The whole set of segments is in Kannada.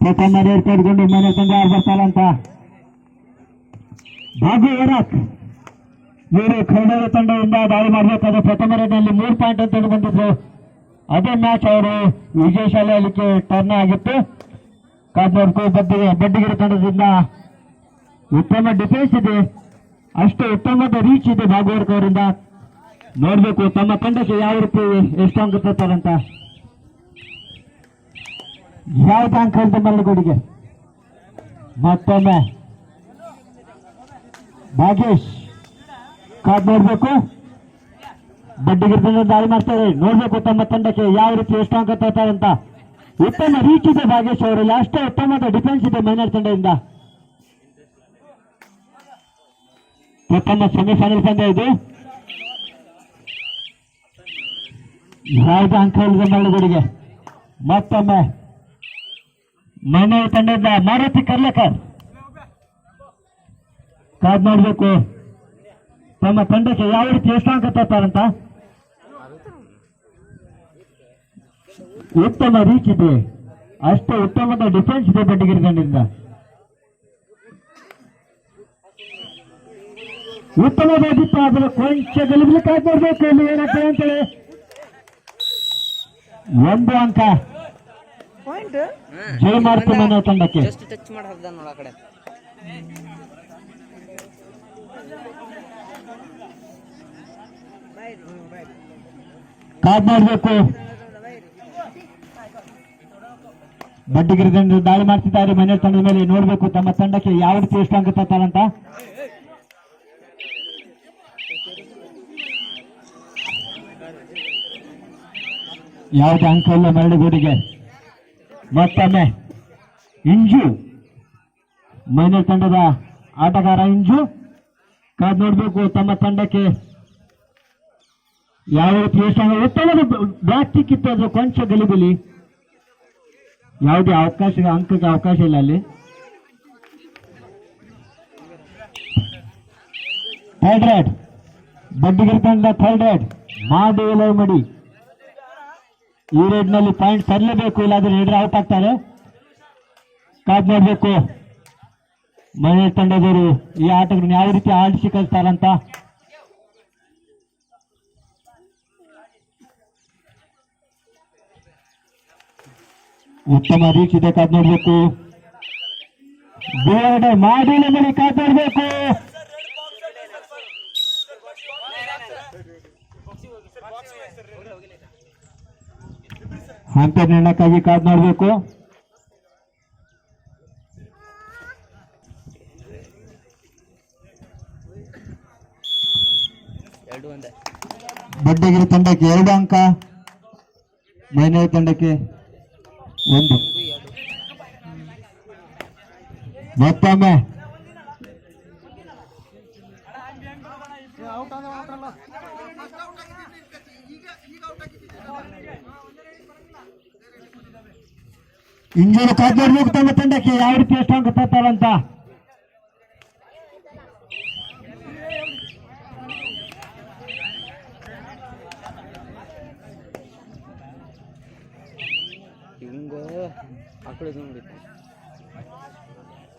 ಪ್ರಥಮ ರೇಡ್ ತೆಗೆದುಕೊಂಡು ಮನೆ ತಂದೆ ಯಾರು ಬರ್ತಾರಂತ ಭಾಗು ವರಕ್ ಇವರು ಕನ್ನಡ ತಂಡದಿಂದ ದಾಳಿ ಮಾಡಬೇಕಾದ್ರೆ ಪ್ರಥಮ ರೇಡ್ನಲ್ಲಿ 3 ಪಾಯಿಂಟ್ ಅಂತ ಬಂದಿದ್ರು. ಅದೇ ಮ್ಯಾಚ್ ಅವರು ವಿಜಯಶಾಲೆ ಅಲ್ಲಿಗೆ ಟರ್ನ್ ಆಗಿತ್ತು. ಕಾದ್ನೂರ್ಕು ಬಡ್ಡಿಗಿರಿ ತಂಡದಿಂದ ಉತ್ತಮ ಡಿಫೆನ್ಸ್ ಇದೆ, ಅಷ್ಟು ಉತ್ತಮದ ರೀಚ್ ಇದೆ ಭಾಗವರ್ಕ್ ಅವರಿಂದ. ನೋಡ್ಬೇಕು ತಮ್ಮ ತಂಡಕ್ಕೆ ಯಾವ ರೀತಿ ಎಷ್ಟು ಅಂಕ ತರ್ತಾರಂತ. ಯಾವ್ದು ಅಂಕ ಹೇಳ್ತಾ ಮಲ್ಲಿಗೋಡಿಗೆ ಮತ್ತೊಮ್ಮೆ ಭಾಗೇಶ್ ಕಾದ್ ನೋಡ್ಬೇಕು. ಬಡ್ಡಿಗಿರಿ ತಂಡ ದಾಳಿ ಮಾಡ್ತಾರೆ, ನೋಡ್ಬೇಕು ತಮ್ಮ ತಂಡಕ್ಕೆ ಯಾವ ರೀತಿ ಎಷ್ಟು ಅಂಕ ತರ್ತಾರಂತ. ಉತ್ತಮ ರೀಚ್ ಇದೆ ಭಾಗೇಶ್ ಅವರಲ್ಲಿ, ಅಷ್ಟೇ ಉತ್ತಮದ ಡಿಫೆನ್ಸ್ ಇದೆ ಮೈನರ್ ತಂಡದಿಂದ. ಪ್ರಥಮ ಸೆಮಿಫೈನಲ್ ಪಂದ್ಯ ಇದು. ಯಾವ್ದು ಅಂಕ ಹೇಳಿದೆ ಮಳ್ಳಗುಡಿಗೆ ಮತ್ತೊಮ್ಮೆ ಮೈನರ್ ತಂಡದಿಂದ ಮಾರುತಿ ಕರ್ಲೇಕರ್ ಕಾದ್ ನೋಡ್ಬೇಕು ತಮ್ಮ ತಂಡಕ್ಕೆ ಯಾವ ರೀತಿ ಎಷ್ಟು ಅಂಕ ತರ್ತಾರಂತ. ಉತ್ತಮ ರೀಚ್ ಇದೆ, ಅಷ್ಟೇ ಉತ್ತಮದ ಡಿಫೆನ್ಸ್ ಇದೆ ಬಡ್ಡಿಗಿರಿ ತಂಡದಿಂದ. ಉತ್ತಮವಾಗಿತ್ತು, ಆದರೆ ಕೊಂಚ ಗೆಲ್ಲಲಿಕ್ಕೆ ನೋಡ್ಬೇಕು ಇಲ್ಲಿ ಏನಾಗ್ತದೆ ಅಂತೇಳಿ. 1 ಅಂಕ ಜಯಮಾರುತಿ ಮನೆ ತಂಡಕ್ಕೆ. ಕಾದ್ ನೋಡ್ಬೇಕು, ಬಡ್ಡಿಗಿರಿ ತಂಡ ದಾಳಿ ಮಾಡ್ತಿದ್ದಾರೆ ಮನೆ ತಂಡದ ಮೇಲೆ. ನೋಡ್ಬೇಕು ತಮ್ಮ ತಂಡಕ್ಕೆ ಯಾವ ರೀತಿ ಎಷ್ಟು ಅಂಕ ತರ್ತಾರಂತ. ಯಾವುದೇ ಅಂಕ ಇಲ್ಲ ಮರಳಿಗೋಡಿಗೆ. ಮತ್ತೊಮ್ಮೆ ಇಂಜು ಮೈನರ್ ತಂಡದ ಆಟಗಾರ ಇಂಜು ಕಾದ್ ನೋಡ್ಬೇಕು ತಮ್ಮ ತಂಡಕ್ಕೆ ಯಾವ ರೀತಿ ಎಷ್ಟು ಅಂಕ. ಉತ್ತಮದ ಬ್ಯಾಕ್ ಕಿಕ್ ಇತ್ತು, ಅದು ಕೊಂಚ ಗಲಿಬಿಲಿ, ಯಾವುದೇ ಅಂಕಕ್ಕೆ ಅವಕಾಶ ಇಲ್ಲ ಅಲ್ಲಿ. ಥರ್ಡ್ ರೇಡ್ ಬಡ್ಡಿಗಿರಿ ತಂಡ ಥರ್ಡ್ ರೇಡ್ ಮಾಡಿ ಮಡಿ. ಈ ರೇಡ್ ನಲ್ಲಿ ಪಾಯಿಂಟ್ ತರಲೇಬೇಕು, ಇಲ್ಲಾಂದ್ರೆ ರೇಡರ್ ಔಟ್ ಆಗ್ತಾರೆ. ಕಾದ್ ನೋಡ್ಬೇಕು ಮನೆ ತಂಡದವರು ಈ ಆಟಗಳನ್ನು ಯಾವ ರೀತಿ ಆಡಿಸಿ ಕಳಿಸ್ತಾರಂತ. ಉತ್ತಮ ರೀಚ್ ಇದೆ, ಕಾದ್ ನೋಡ್ಬೇಕು. ಮಾಡಿ ಮಡಿ ಕಾದ್ ನೋಡ್ಬೇಕು. ಹಂತ ನಿರ್ಣಯಕ್ಕಾಗಿ ಕಾದ್ ನೋಡ್ಬೇಕು. ಬಡ್ಡಿಗಿರಿ ತಂಡಕ್ಕೆ 2 ಅಂಕ, ಮೈನರ್ ತಂಡಕ್ಕೆ 1. ಮತ್ತೊಮ್ಮೆ ಇಂಜೂರು ಕಾದ್ ನೋಡ್ಬೇಕು ತಮ್ಮ ತಂಡಕ್ಕೆ ಯಾವ ರೀತಿ ಎಷ್ಟು ಅಂಕ ತರ್ತಾರಂತ.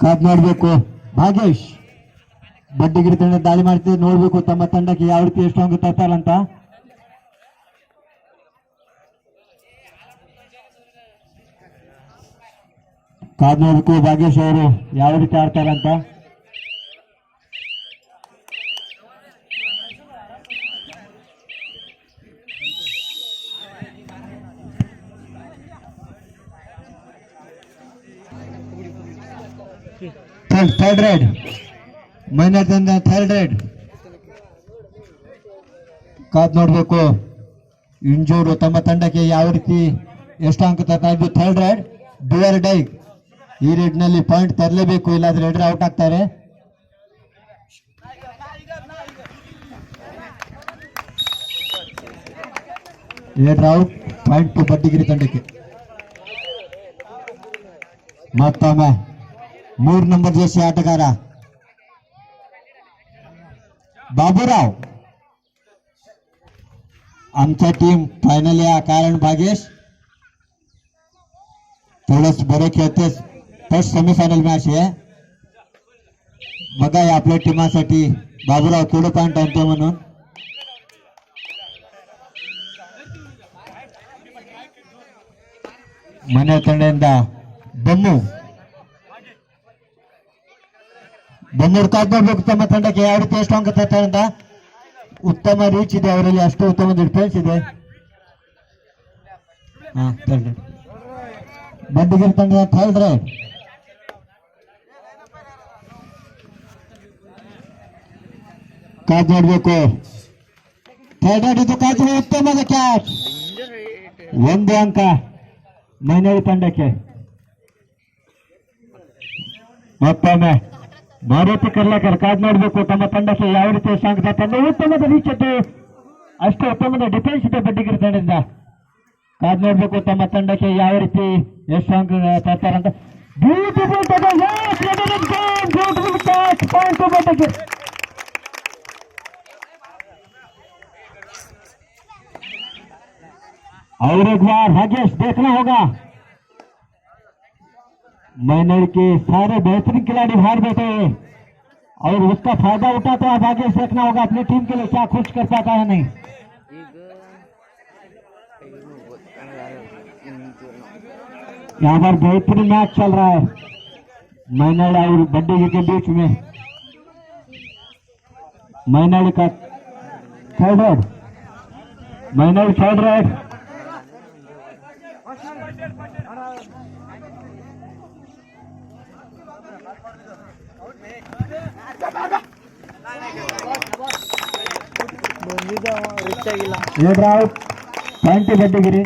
ಕಾದ್ ನೋಡ್ಬೇಕು ಭಾಗೇಶ್ ಬಡ್ಡಿಗಿರಿ ತಂಡ ದಾಳಿ ಮಾಡ್ತಿದ್ರೆ, ನೋಡ್ಬೇಕು ತಮ್ಮ ತಂಡಕ್ಕೆ ಯಾವ ರೀತಿ ಎಷ್ಟು ಅಂಕ ತರ್ತಾರಂತ. ಕಾದ್ ನೋಡ್ಬೇಕು ಭಾಗೇಶ್ ಅವರು ಯಾವ ರೀತಿ ಆಡ್ತಾರಂತ. ಥರ್ಡ್ ರೇಡ್ ಮೈನರ್ ತಂಡ ಥರ್ಡ್ ರೇಡ್ ಕಾದ್ ನೋಡ್ಬೇಕು. ಇಂಜೂರು ತಮ್ಮ ತಂಡಕ್ಕೆ ಯಾವ ರೀತಿ ಎಷ್ಟು ಅಂಕ ತರ್ತಾ ಇದ್ದು. ಥರ್ಡ್ ರೇಡ್ ಡ್ಯೂಯರ್ ಡೈ, ಈ ರೇಡ್ ನಲ್ಲಿ ಪಾಯಿಂಟ್ ತರಲೇಬೇಕು, ಇಲ್ಲಾಂದ್ರೆ ರೇಡರ್ ಔಟ್ ಆಗ್ತಾರೆ. ರೇಡರ್ ಔಟ್, ಪಾಯಿಂಟ್ ಟು ಬಡ್ಡಿಗಿರಿ ತಂಡಕ್ಕೆ. ಮತ್ತೊಮ್ಮೆ 3 ನಂಬರ್ ಜರ್ಸಿ ಆಟಗಾರ बाबूराव आमच्या टीम फायनल या कारण भागेश थोडस बरे खेळतेस फर्स्ट सेमीफायनल मॅच आहे. बघा या आपल्या टीमासाठी बाबूराव केवढे पॉइंट आणतो म्हणून. ಮನೆ ತಂಡದಿಂದ ಬನ್ನೂರು ಕಾದ್ ನೋಡ್ಬೇಕು ತಮ್ಮ ತಂಡಕ್ಕೆ ಯಾವ ರೀತಿ ಎಷ್ಟು ಅಂಕ ತರ್ತಾರೆ ಅಂತ. ಉತ್ತಮ ರೀಚ್ ಇದೆ ಅವರಲ್ಲಿ, ಅಷ್ಟು ಉತ್ತಮ ಡಿಫೆನ್ಸ್ ಇದೆ. ಬಂಡಿಗಿರಿ ತಂಡದ ಥರ್ಡ್ ರೈಟ್. ಕಾದ್ ನೋಡ್ಬೇಕು. ಥರ್ಡ್ ರೈಟ್ ಇದು ಕಾದ್ ಉತ್ತಮದ ಕ್ಯಾಚ್. 1 ಅಂಕ ಮೈನವಿ ತಂಡಕ್ಕೆ. ಮತ್ತೊಮ್ಮೆ ಮಾರುತಿ ಕರ್ಲಾಕರ್ ಕಾದ್ ನೋಡ್ಬೇಕು ತಮ್ಮ ತಂಡಕ್ಕೆ ಯಾವ ರೀತಿ ಸಾಂಗ್ ತಂಡ ಉತ್ತಮದ ರೀಚ್ ಇದ್ದು ಅಷ್ಟು ಉತ್ತಮದ ಡಿಫೆನ್ಸ್ ಇದೆ ಬಂಡಿಗಿರಿ ತಂಡದಿಂದ. ಕಾದ್ ನೋಡ್ಬೇಕು ತಮ್ಮ ತಂಡಕ್ಕೆ ಯಾವ ರೀತಿ ಎಷ್ಟು ಅಂಕ ತರ್ತಾರಂತ. Beautiful point ಬಂಡಿಗಿರಿ. और एक बार भाग्यश देखना होगा, मैनर के सारे बेहतरीन खिलाड़ी बाहर बैठे हैं और उसका फायदा उठाते हैं. भाग्यश देखना होगा अपनी टीम के लिए क्या कुछ कर पाता है नहीं. यहाँ पर बेहतरीन मैच चल रहा है मैनर और बड्डी के बीच में. मैनर का third right, manner third right. ಏನ್ ಔಟ್ ಪಾಯಿಂಟ್ ಬಡ್ಡಿಗಿರಿ.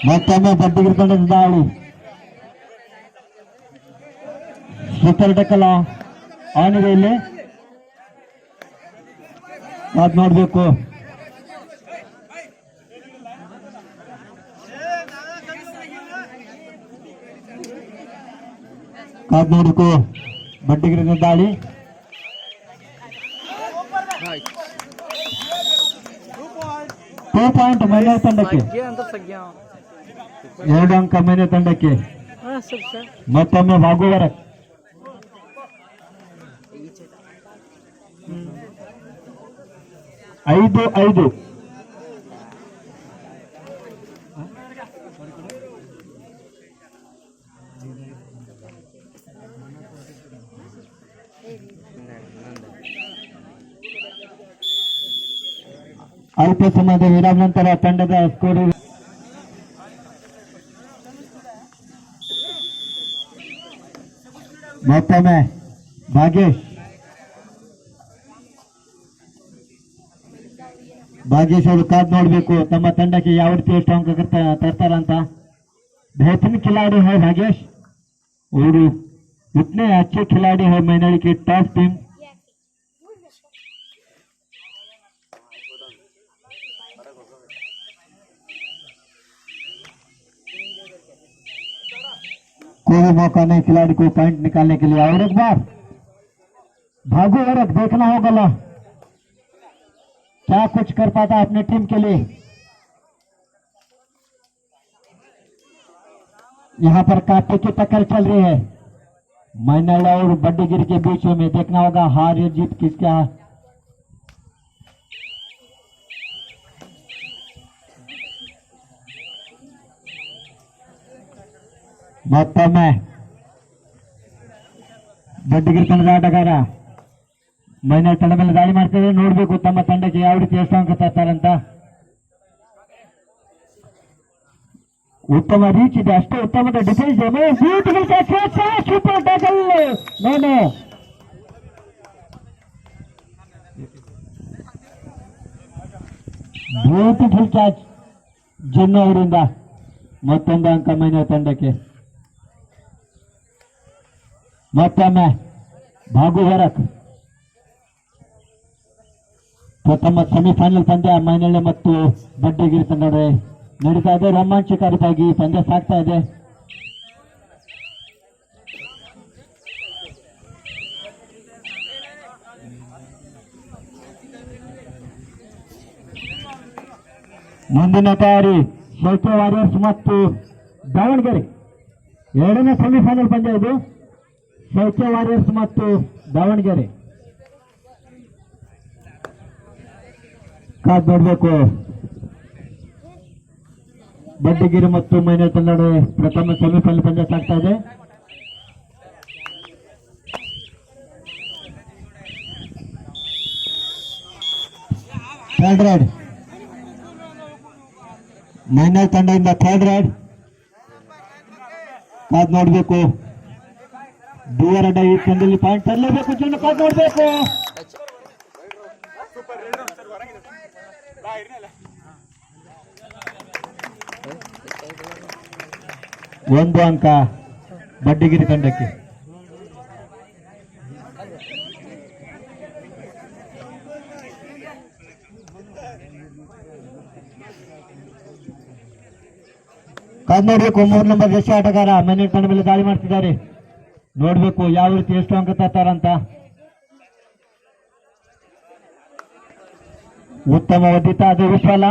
ಮತ್ತೊಮ್ಮೆ ಬಡ್ಡಿಗಿರಿ ತಂಡದ ದಾಳಿ. ಸೂಪರ್ ಟಕ್ಕಲ ಆನ್ ಇದೆ ಇಲ್ಲಿ. ಕಾದ್ ನೋಡ್ಬೇಕು. ಕಾದ್ ನೋಡ್ಬೇಕು ಬಡ್ಡಿಗಿರಿನ ದಾಳಿ. 2 ಪಾಯಿಂಟ್ ಮೈನೆ ತಂಡಕ್ಕೆ, 2 ಅಂಕ ಮೈನೆ ತಂಡಕ್ಕೆ. ಮತ್ತೊಮ್ಮೆ ಭಾಗುವರ 5-5. ಅಲ್ಪ ಸಮಯದ ವಿರಾಮ ನಂತರ ತಂಡದ ಸ್ಕೋರ್. ಮತ್ತೊಮ್ಮೆ ಭಾಗ್ಯೇಶ್ ಅವರು ಕಾದ್ ನೋಡ್ಬೇಕು ತಮ್ಮ ತಂಡಕ್ಕೆ ಯಾವ ರೀತಿ ಎಷ್ಟು ಅಂಕ ತರ್ತಾರಂತ. बेहतरीन खिलाड़ी है भाग्यश और इतने अच्छे खिलाड़ी है मैनड़ी की टॉप टीम. कोई मौका नहीं खिलाड़ी को पॉइंट निकालने के लिए. और एक बार भागू और देखना होगा क्या कुछ कर पाता अपनी टीम के लिए. यहाँ पर कांटे की टक्कर चल रही है मैनड़ और बड्डीगिरी के बीच में. देखना होगा हार या जीत किसका. ಮತ್ತೊಮ್ಮೆ ಬಡ್ಡಿಗಿರಿ ತಂಡದ ಆಟಗಾರ ಮೈನರ್ ತಂಡ ಮೇಲೆ ದಾಳಿ ಮಾಡ್ತಿದ್ರೆ ನೋಡ್ಬೇಕು ತಮ್ಮ ತಂಡಕ್ಕೆ ಯಾವ ರೀತಿ ಎಷ್ಟು ಅಂಕ ತರ್ತಾರಂತ. ಉತ್ತಮ ರೀಚ್ ಇದೆ, ಅಷ್ಟೇ ಉತ್ತಮದ ಡಿಫೆನ್ಸ್ ಇದೆ. Super tackle. ನೋಡು ಬ್ಯೂಟಿಫುಲ್ ಕ್ಯಾಚ್ ಜನ್ನು ಅವರಿಂದ. ಮತ್ತೊಂದು ಅಂಕ ಮೈನರ್ ತಂಡಕ್ಕೆ. ಮತ್ತೊಮ್ಮೆ ಭಾಗು ಹೊರಕ್ ತಮ್ಮ ಸೆಮಿಫೈನಲ್ ಪಂದ್ಯ ಮೈನಳ್ಳಿ ಮತ್ತು ಬಡ್ಡಿಗಿರಿ ತಂಡ ನಡೀತಾ ಇದೆ. ರೋಮಾಂಚಕಾರಿಯಾಗಿ ಪಂದ್ಯ ಸಾಗ್ತಾ ಇದೆ. ಮುಂದಿನ ತಯಾರಿ ಶೌಕ್ಯ ವಾರಿಯರ್ಸ್ ಮತ್ತು ದಾವಣಗೆರೆ. ಎರಡನೇ ಸೆಮಿಫೈನಲ್ ಪಂದ್ಯ ಇದು. ಶೌಕ್ಯ ವಾರಿಯರ್ಸ್ ಮತ್ತು ದಾವಣಗೆರೆ. ಕಾದ್ ನೋಡ್ಬೇಕು. ಬಡ್ಡಿಗಿರಿ ಮತ್ತು ಮೈನರ್ ತಂಡ ಪ್ರಥಮ ಸೆಮಿಫೈನಲ್ ಪಂದ್ಯ ಸಾಗ್ತಾ ಇದೆ. ಥರ್ಡ್ ರೈಡ್ ಮೈನರ್ ತಂಡದಿಂದ ಥರ್ಡ್ ರೈಡ್. ಕಾದ್ ನೋಡ್ಬೇಕು. ದೂರ ಈ ಪಂದ್ಯದಲ್ಲಿ ಪಾಯಿಂಟ್ ತರಲೇಬೇಕು. ಜನ ಕಾದ್ ನೋಡ್ಬೇಕು. ಒಂದು ಅಂಕ ಬಡ್ಡಿಗಿರಿ ತಂಡಕ್ಕೆ. ಕಾದ್ ನೋಡ್ಬೇಕು. 3 ನಂಬರ್ ಜರ್ಸಿ ಆಟಗಾರ ಮೈನರ್ ತಂಡ ಮೇಲೆ ದಾಳಿ ಮಾಡ್ತಿದ್ದಾರೆ. ನೋಡ್ಬೇಕು ಯಾವ ರೀತಿ ಎಷ್ಟು ಅಂಕ ತರ್ತಾರಂತ. ಉತ್ತಮ ಒದ್ದಿತ ಅದು ವಿಶ್ವಾಲ.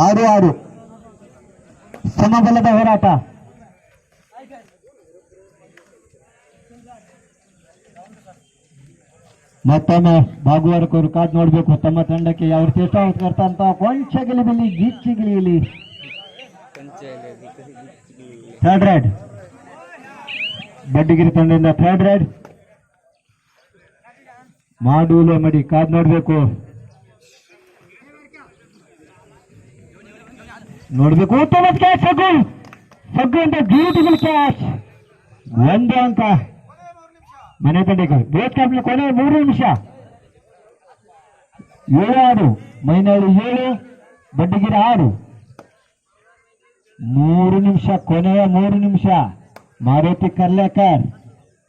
ಆರು ಆರು ಸಮಬಲದ ಹೋರಾಟ. ಮತ್ತೊಮ್ಮೆ ಭಾಗುವಾರಕವರು ಕಾದ್ ನೋಡ್ಬೇಕು. ತಮ್ಮ ತಂಡಕ್ಕೆ ಯಾವ ರೀತಿ ಎಷ್ಟು ಅಂತ ಕೊಂಚ ಗೆಲುವಿಲಿ ಗೀಚಿ ಗಿಳಿಯಲಿ. ಥರ್ಡ್ ರೈಡ್ ಬಡ್ಡಿಗಿರಿ ತಂಡದಿಂದ ಥರ್ಡ್ ರೈಡ್. ಮಾಡೂಲೆ ಮಡಿ ಕಾದ್ ನೋಡ್ಬೇಕು. ಉತ್ತಮ ಕ್ಯಾಚ್. ಸಗ್ಗು ಅಂತ ಬ್ಯೂಟಿಫುಲ್ ಕ್ಯಾಚ್. ಒಂದು ಅಂಕ ಮನೆ ತಂಡಕ್ಕೆ. ಬೋತ್ ಕ್ಯಾಪ್ನ ಕೊನೆ 3 ನಿಮಿಷ. 7-6 ಮೈನಳ್ಳಿ 7 ಬಡ್ಡಿಗಿರಿ 6. 3 ನಿಮಿಷ ಕೊನೆಯ 3 ನಿಮಿಷ. ಮಾರುತಿ ಕರ್ಲೇಕರ್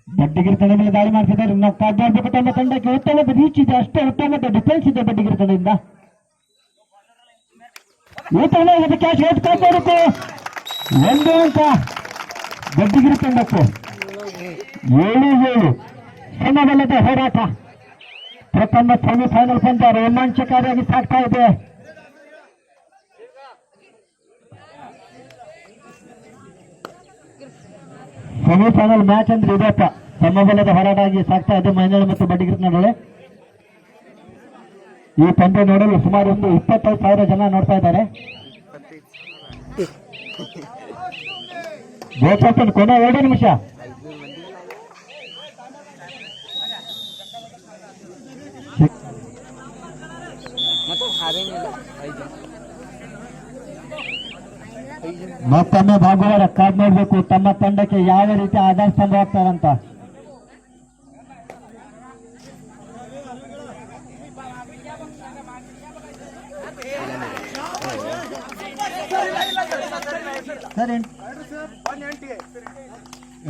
ಬಡ್ಡಿಗಿರಿ ತಂಡ ಮೇಲೆ ದಾಳಿ ಮಾಡ್ತಿದ್ದಾರೆ. ನಾವು ಕಾದ್ ನೋಡ್ಬೇಕು. ತಮ್ಮ ತಂಡಕ್ಕೆ ಉತ್ತಮದ ರೀಚ್ ಇದೆ, ಅಷ್ಟೇ ಉತ್ತಮದ ಡಿಫೆನ್ಸ್ ಇದೆ ಬಡ್ಡಿಗಿರಿ ತಂಡದಿಂದ. ಉತ್ತಮ ಕ್ಯಾಚ್ ಕಾದ್ ನೋಡಬೇಕು. 1 ಅಂಕ ಬಡ್ಡಿಗಿರಿ ತಂಡಕ್ಕೆ. 7-7 ಸಮಬಲದ ಹೋರಾಟ. ಪ್ರಥಮ ಸೆಮಿಫೈನಲ್ ಪಂದ್ಯ ರೋಮಾಂಚಕಾರಿಯಾಗಿ ಸಾಗ್ತಾ ಇದೆ. ಸೆಮಿಫೈನಲ್ ಮ್ಯಾಚ್ ಅಂದ್ರೆ ಇದಪ್ಪ. ಸಮಬಲದ ಹೋರಾಟ ಆಗಿ ಸಾಗ್ತಾ ಇದೆ ಮೈನರ್ ಮತ್ತು ಬಡ್ಡಿಗಿರಿ ನಡುವೆ. ಈ ಪಂದ್ಯ ನೋಡಲು ಸುಮಾರು 25,000 ಜನ ನೋಡ್ತಾ ಇದ್ದಾರೆ. ಗೋಪಾಲ್ ಕೊನೆ 2 ನಿಮಿಷ. ಮತ್ತೊಮ್ಮೆ ಭಾಗುವಾರ ಕಾದ್ ನೋಡ್ಬೇಕು. ತಮ್ಮ ತಂಡಕ್ಕೆ ಯಾವ ರೀತಿ ಆಧಾರ ಸ್ತಂಭ ಆಗ್ತಾರಂತ. ಸರಿ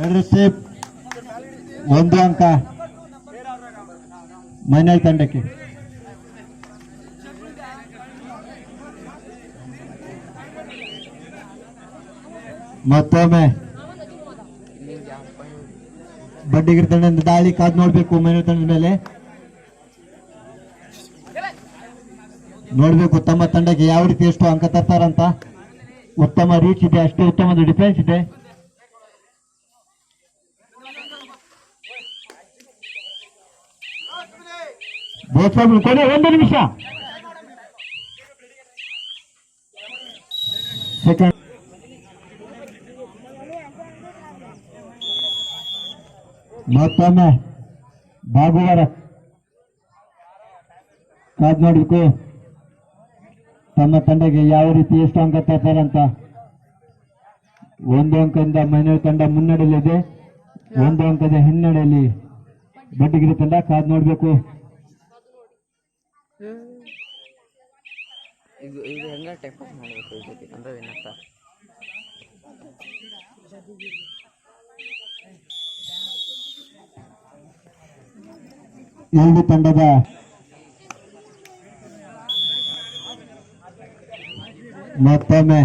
2 ಸೇಪ್ 1 ಅಂಕ ಮೈನರ್ ತಂಡಕ್ಕೆ. ಮತ್ತೊಮ್ಮೆ ಬಡ್ಡಿಗಿರಿ ತಂಡದಿಂದ ದಾಳಿ ಕಾದ್ ನೋಡ್ಬೇಕು. ಮೈನರ್ ತಂಡದ ಮೇಲೆ ನೋಡ್ಬೇಕು. ತಮ್ಮ ತಂಡಕ್ಕೆ ಯಾವ ರೀತಿ ಎಷ್ಟು ಅಂಕ ತರ್ತಾರಂತ. ಉತ್ತಮ ರೀಚ್ ಇದೆ, ಅಷ್ಟೇ ಉತ್ತಮದ ಡಿಫೆನ್ಸ್ ಇದೆ. ಕೊನೆ 1 ನಿಮಿಷ. ಸೆಕೆಂಡ್ ಮತ್ತೊಮ್ಮೆ ಭಾಗುವಾರ ಕಾದ್ ನೋಡ್ಬೇಕು. ತಮ್ಮ ತಂಡಕ್ಕೆ ಯಾವ ರೀತಿ ಎಷ್ಟು ಅಂಕ ತರ್ತಾರಂತ. 1 ಅಂಕದಿಂದ ಮೈನರ್ ತಂಡ ಮುನ್ನಡೆಯಲ್ಲಿದೆ. 1 ಅಂಕದ ಹಿನ್ನಡೆಯಲ್ಲಿ ಬಡ್ಡಿಗಿರಿ ತಂಡ. ಕಾದ್ ನೋಡ್ಬೇಕು. ಎರಡು ತಂಡದ ಮತ್ತೊಮ್ಮೆ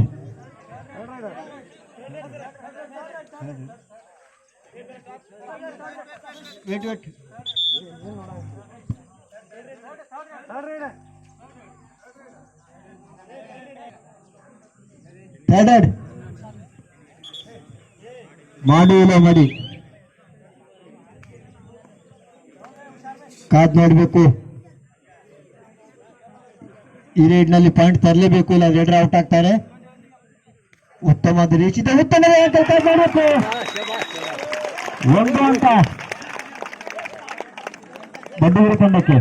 ಥರ್ಡ್ ಮಾಡಿ ಇಲ್ಲ ಮಾಡಿ ಕಾದ್ ನೋಡ್ಬೇಕು. ಈ ರೇಡ್ನಲ್ಲಿ ಪಾಯಿಂಟ್ ತರಲೇಬೇಕು, ಇಲ್ಲ ರೇಡ್ರ್ ಔಟ್ ಆಗ್ತಾರೆ. ಉತ್ತಮವಾದ ರೀಚ್ ಇದೆ, ಉತ್ತಮ ಕಾದ್ ಮಾಡಬೇಕು. 1 ಅಂಕ ಬಡ್ಡಿಗಿರಿ ತಂಡಕ್ಕೆ.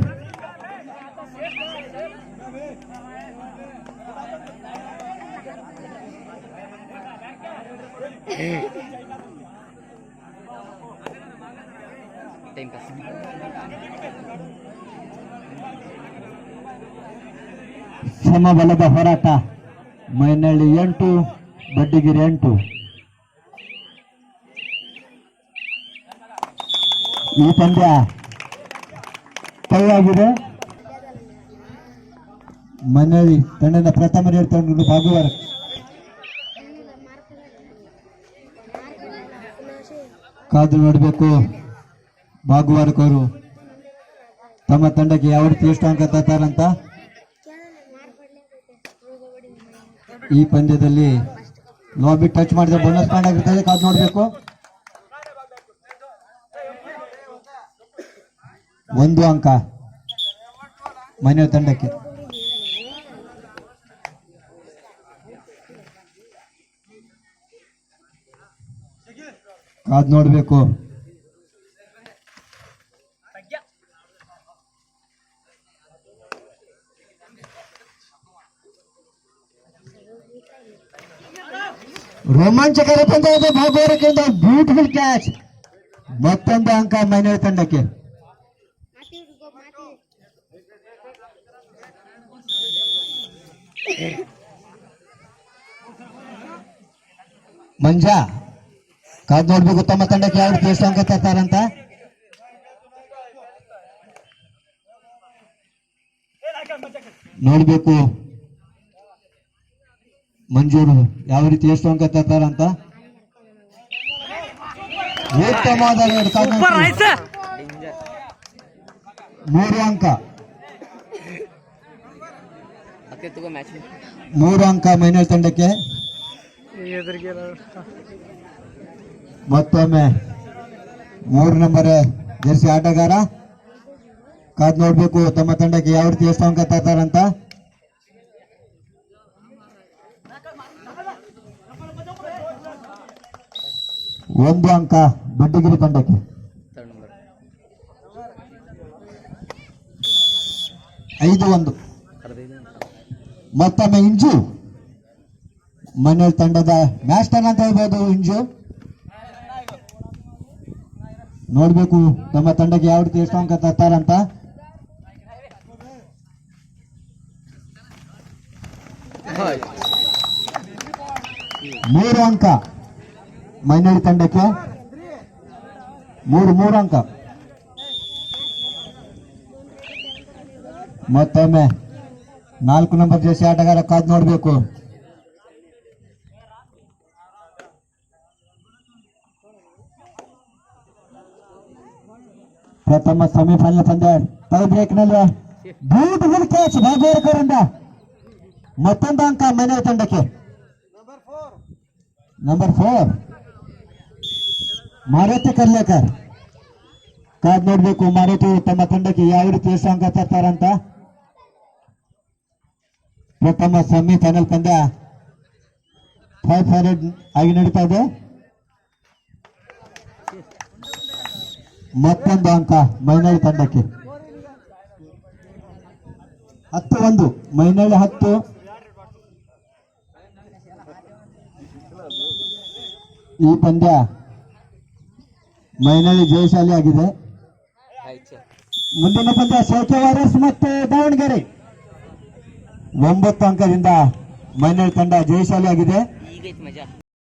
ಸಮಬಲದ ಹೋರಾಟ. ಮೈನಳ್ಳಿ 8, ಬಡ್ಡಿಗಿರಿ 8. ಈ ಪಂದ್ಯ ಟೈ ಆಗಿದೆ. ಮೈನಳ್ಳಿ ತಂಡದ ಪ್ರಥಮ ರೇಡ್ ತಂಡ ಭಾಗುವಾರ ಕಾದು ನೋಡಬೇಕು. ಭಾಗುವಾರಕವರು ತಮ್ಮ ತಂಡಕ್ಕೆ ಯಾವ ರೀತಿ ಎಷ್ಟು ಅಂಕ ತರ್ತಾರಂತ. ಈ ಪಂದ್ಯದಲ್ಲಿ ಲಾಬಿ ಟಚ್ ಮಾಡಿದ್ರೆ ಬೋನಸ್ ಪಾಯಿಂಟ್ ಆಗಿರ್ತದೆ, ಕಾದು ನೋಡಬೇಕು. 1 ಅಂಕ ಮನೆ ತಂಡಕ್ಕೆ. ಕಾದು ನೋಡಬೇಕು. ರೋಮಾಂಚಕರ ಪಂದ್ಯ ಇದೆ. ಭಾಗವಹಿಸಿದ ಬ್ಯೂಟಿಫುಲ್ ಕ್ಯಾಚ್. ಮತ್ತೊಂದು ಅಂಕ ಮೈನರ್ ತಂಡಕ್ಕೆ. ಮಂಜಾ ಕಾದ್ ನೋಡ್ಬೇಕು ತಮ್ಮ ತಂಡಕ್ಕೆ ಯಾವ ರೀತಿ ಎಷ್ಟು ಅಂಕ ತರ್ತಾರಂತ. ನೋಡ್ಬೇಕು ಮಂಜೂರು ಯಾವ ರೀತಿ ಎಷ್ಟು ಅಂಕ ತರ್ತಾರಂತ. ಉತ್ತಮವಾದ 3 ಅಂಕ. 3 ಅಂಕ ಮೈನರ್ ತಂಡಕ್ಕೆ. ಮತ್ತೊಮ್ಮೆ 3 ನಂಬರ್ ಜರ್ಸಿ ಆಟಗಾರ ಕಾದ್ ನೋಡ್ಬೇಕು ತಮ್ಮ ತಂಡಕ್ಕೆ ಯಾವ ರೀತಿ ಎಷ್ಟು ಅಂಕ ತರ್ತಾರಂತ. ಒಂದು ಅಂಕ ಬಡ್ಡಿಗಿರಿ ತಂಡಕ್ಕೆ. 5-1. ಮತ್ತೊಮ್ಮೆ ಇಂಜು ಮನೇಲಿ ತಂಡದ ಮ್ಯಾಚ್ ಟರ್ನ್ ಅಂತ ಹೇಳ್ಬೋದು. ಇಂಜು ನೋಡ್ಬೇಕು ತಮ್ಮ ತಂಡಕ್ಕೆ ಯಾವ ರೀತಿ ಎಷ್ಟು ಅಂಕ ತರ್ತಾರಂತ. ಮೂರು ಅಂಕ ಮೈನರಿ ತಂಡಕ್ಕೆ. 3 ಅಂಕ. ಮತ್ತೊಮ್ಮೆ 4 ನಂಬರ್ ಜೆರ್ಸಿ ಆಟಗಾರ ಕಾದ್ ನೋಡ್ಬೇಕು. ಪ್ರಥಮ ಸೆಮಿಫೈನಲ್ ಪಂದ್ಯ ಟೈ ಬ್ರೇಕ್ ನಲ್ಲಿ ಬ್ಯೂಟಿಫುಲ್ ಕ್ಯಾಚ್ ಭಾಗವಹಿಕರಿಂದ. ಮತ್ತೊಂದು ಅಂಕ ಮೈನರಿ ತಂಡಕ್ಕೆ. ನಂಬರ್ 4 ಮಾರುತಿ ಕರ್ಲೇಕರ್ ಕಾದ್ ನೋಡ್ಬೇಕು. ಮಾರುತಿ ತಮ್ಮ ತಂಡಕ್ಕೆ ಯಾವ ರೀತಿ ಎಷ್ಟು ಅಂಕ ತರ್ತಾರಂತ. ಪ್ರಥಮ ಸೆಮಿಫೈನಲ್ ಪಂದ್ಯ 5 ಆಗಿ ನಡೀತಾ ಇದೆ. ಮತ್ತೊಂದು ಅಂಕ ಮೈನಳ್ಳಿ ತಂಡಕ್ಕೆ. 10-1 ಮೈನಳ್ಳಿ 10. ಈ ಪಂದ್ಯ ಮೈನಳ್ಳಿ ಜಯಶಾಲಿ ಆಗಿದೆ. ಮುಂದಿನ ಪಂದ್ಯ ಸೌಖ್ಯ ವಾರಿಯರ್ಸ್ ಮತ್ತು ದಾವಣಗೆರೆ. 9 ಅಂಕದಿಂದ ಮೈನಳ್ಳಿ ತಂಡ ಜಯಶಾಲಿ ಆಗಿದೆ.